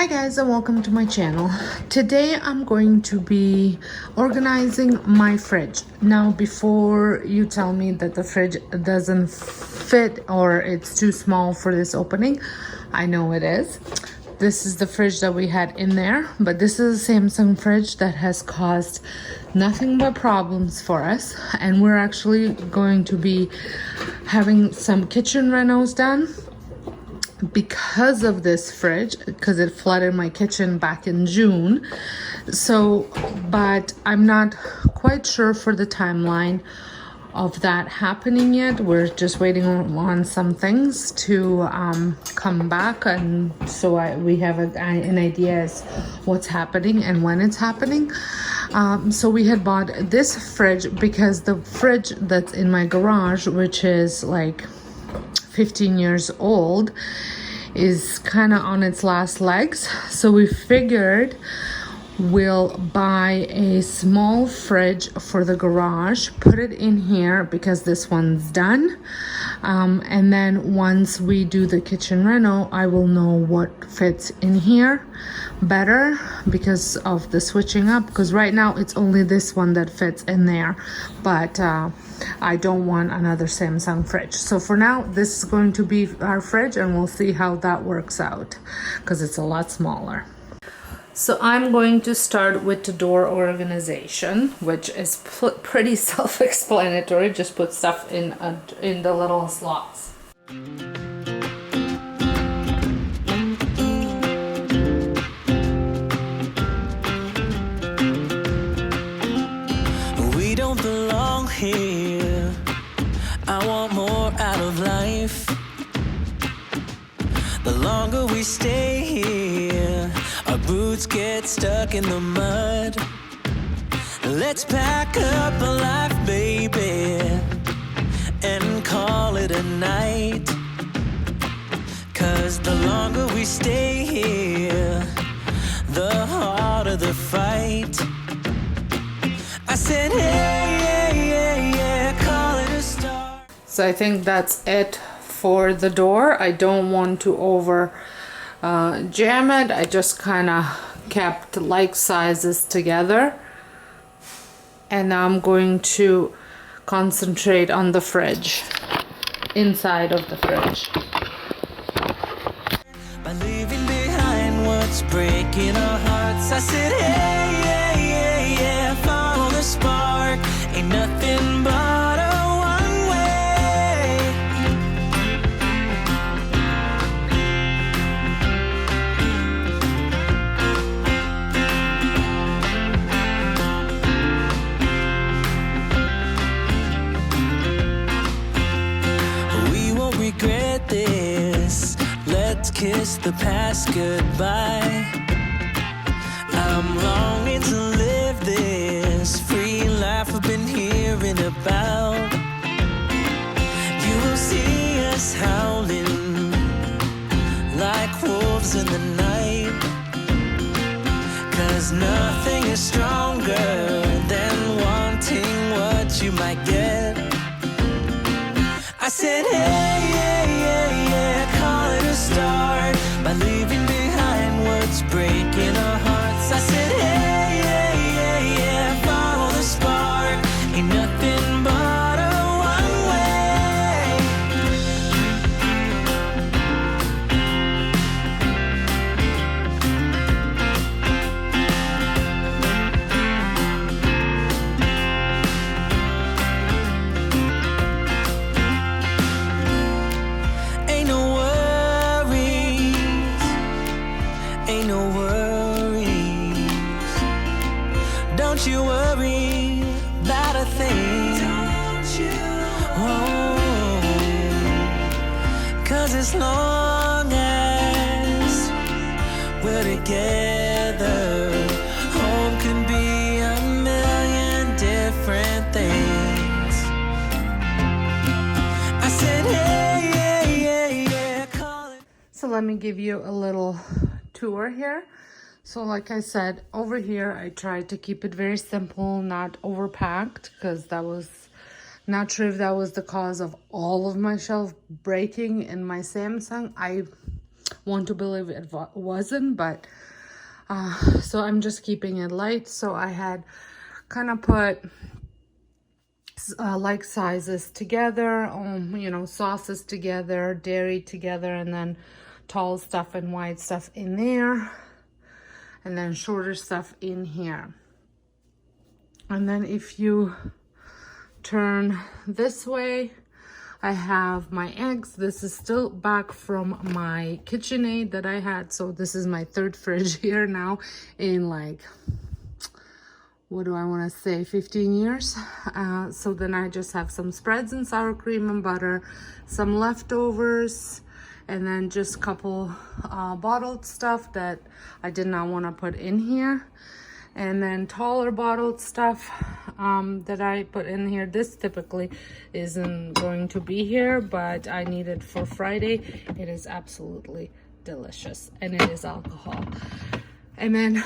Hi guys and welcome to my channel. Today I'm going to be organizing my fridge. Now before you tell me that the fridge doesn't fit or it's too small for this opening, I know it is. This is the fridge that we had in there, but this is a Samsung fridge that has caused nothing but problems for us, and we're actually going to be having some kitchen renos done because of this fridge, because it flooded my kitchen back in June. But I'm not quite sure for the timeline of that happening yet. We're just waiting on some things to come back, and so we have an idea as what's happening and when it's happening. So we had bought this fridge because the fridge that's in my garage, which is like 15 years old, is kind of on its last legs. So we figured we'll buy a small fridge for the garage, put it in here because this one's done. And then once we do the kitchen reno, I will know what fits in here better because of the switching up, because right now it's only this one that fits in there, but I don't want another Samsung fridge. So for now, this is going to be our fridge, and we'll see how that works out because it's a lot smaller. So I'm going to start with the door organization, which is pretty self-explanatory. Just put stuff in the little slots. We don't belong here. I want more out of life. The longer we stay here, our boots get stuck in the mud. Let's pack up a life, baby, and call it a night. 'Cause the longer we stay here, the harder the fight. I said, yeah, call it a start. So I think that's it for the door. I don't want to over jam it. I just kind of kept like sizes together, and now I'm going to concentrate on the fridge, inside of the fridge. By leaving behind what's breaking our hearts, I said, yeah, follow the spark. Ain't nothing but a one-way. We won't regret this. Let's kiss the past goodbye. I'm longing to live this free life I've been hearing about. You will see us howling like wolves in the night. 'Cause nothing is stronger than wanting what you might get. I said, yeah, call it a start. By leaving behind what's breaking our hearts, I said, yeah, follow the spark. Ain't nothing but a one-way. Ain't no worries, ain't no worries. Don't you worry about a thing. Don't you? Oh, 'cause as long as we're together, home can be a million different things. I said, yeah, call it. So let me give you a little tour here. So like I said, over here I tried to keep it very simple, not overpacked, because that was not sure if that was the cause of all of my shelf breaking in my Samsung. I want to believe it wasn't, but so I'm just keeping it light. So I had kind of put like sizes together, you know, sauces together, dairy together, and then tall stuff and wide stuff in there, and then shorter stuff in here. And then if you turn this way, I have my eggs. This is still back from my KitchenAid that I had. So this is my third fridge here now in like, what do I want to say, 15 years. So then I just have some spreads and sour cream and butter, some leftovers, and then just a couple bottled stuff that I did not want to put in here. And then taller bottled stuff that I put in here. This typically isn't going to be here, but I need it for Friday. It is absolutely delicious, and it is alcohol. And then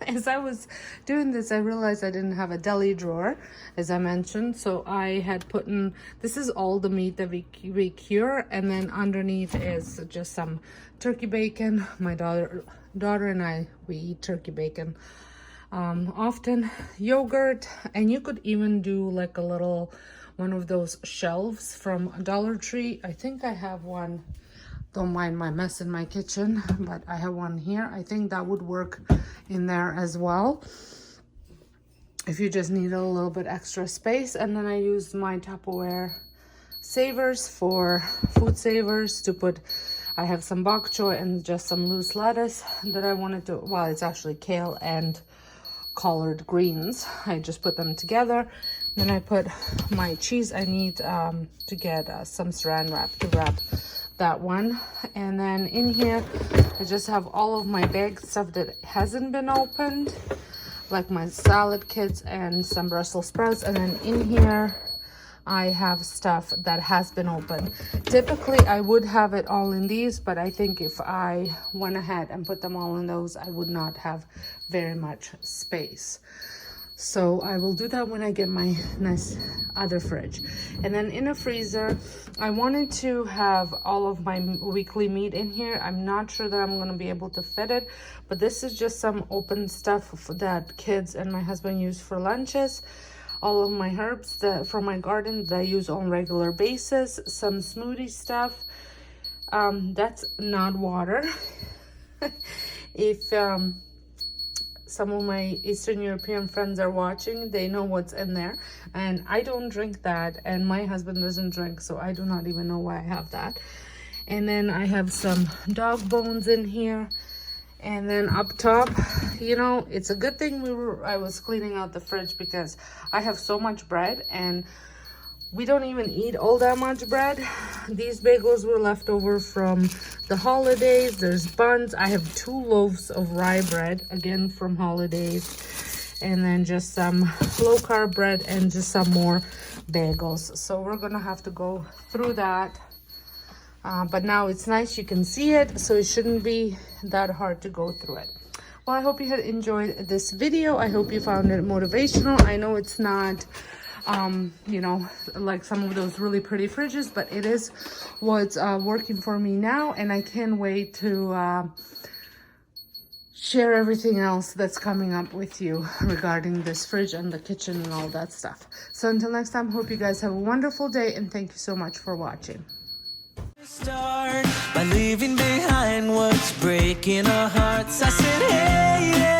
as I was doing this, I realized I didn't have a deli drawer, as I mentioned. So I had put in, this is all the meat that we cure, and then underneath is just some turkey bacon. My daughter and I, we eat turkey bacon often. Yogurt, and you could even do like a little one of those shelves from Dollar Tree. I think I have one. Don't mind my mess in my kitchen, but I have one here. I think that would work in there as well if you just need a little bit extra space. And then I used my Tupperware savers for food savers to put, I have some bok choy and just some loose lettuce that I wanted to, well, it's actually kale and collard greens. I just put them together. Then I put my cheese. I need to get some saran wrap to wrap that one. And then in here I just have all of my bag stuff that hasn't been opened, like my salad kits and some Brussels sprouts. And then in here I have stuff that has been opened. Typically I would have it all in these, but I think if I went ahead and put them all in those, I would not have very much space. So I will do that when I get my nice other fridge. And then in a freezer, I wanted to have all of my weekly meat in here. I'm not sure that I'm going to be able to fit it, but this is just some open stuff that kids and my husband use for lunches. All of my herbs from my garden that I use on regular basis. Some smoothie stuff. That's not water. If some of my Eastern European friends are watching, they know what's in there. And I don't drink that, and my husband doesn't drink, so I do not even know why I have that. And then I have some dog bones in here. And then up top, you know, it's a good thing I was cleaning out the fridge, because I have so much bread and we don't even eat all that much bread. These bagels were left over from the holidays. There's buns. I have 2 loaves of rye bread, again from holidays. And then just some low carb bread and just some more bagels. So we're gonna have to go through that. But now it's nice, you can see it, so it shouldn't be that hard to go through it. Well, I hope you had enjoyed this video. I hope you found it motivational. I know it's not you know, like some of those really pretty fridges, but it is what's working for me now, and I can't wait to share everything else that's coming up with you regarding this fridge and the kitchen and all that stuff. So until next time, hope you guys have a wonderful day, and thank you so much for watching. Start by leaving behind what's breaking our hearts. I said, hey, yeah.